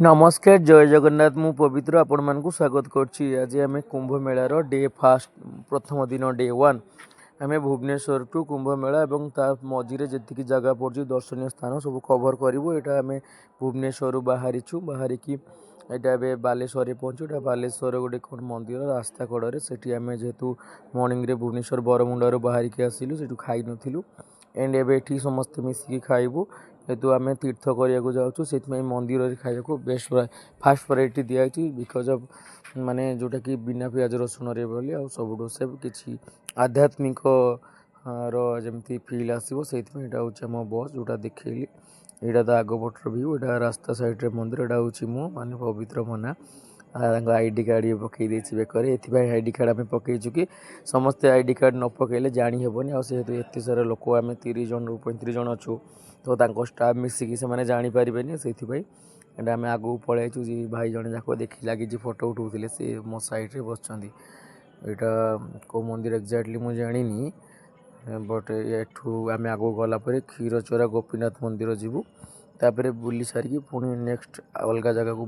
नमस्कार जय जगन्नाथ मु पवित्र आपण मानकु स्वागत करछि। आज आम कुंभ मेलार डे फास्ट प्रथम दिन डे वन आम भुवनेश्वर टू कुंभ मेला और ता मझे जी जगह पड़ी दर्शनीय स्थान सब कवर करूँ। यहाँ आम भुवनेश्वर बाहरीचु बाहरिकी यहाँ बालेश्वर पहुँचू। यहाँ बालेश्वर गोटे कौन मंदिर रास्ता कड़े से आम जेहेतु मर्णिंग रे भुवनेश्वर बरमुंडारू बाहरिकी आसिलु से खाई नथिलु एंड एवं समस्ते मिसिकी खाइबू जेहेतु आम तीर्थ करने जाऊँ से मंदिर खाया बेस्ट फास्ट वैरायटी दिखाई बिकज अफ माने जोटा कि बिना पियाज रसुण रे बोली आ सब से किसी आध्यात्मिक जमी फिल आसो से आम बस जोटा देखली यहाँ तो आगपटर व्यू यहाँ रास्ता साइड मंदिर यहाँ हूँ माने पवित्र मना आईडी कार्ड ये पकई बेकर ये आईडी कार्ड आम पकईचु कि समस्ते आईडी कार्ड न पकड़े जाहेबनी आते एत सारा लोक आम 30 जन 35 जन अच्छु तो स्टाफ मिसिकी से जानीपारे से आम आगू पलैचु जी भाई जन जाक देखी लगी फोटो उठाऊे सी मो सैड्रे बस यहाँ कौ मंदिर एक्जाक्टली मुझे जानी बट एठू आम आगू गलापर क्षीरचोरा गोपीनाथ मंदिर जीवु तापर बुली सारिकी पुणी नेक्स्ट अलग जगह को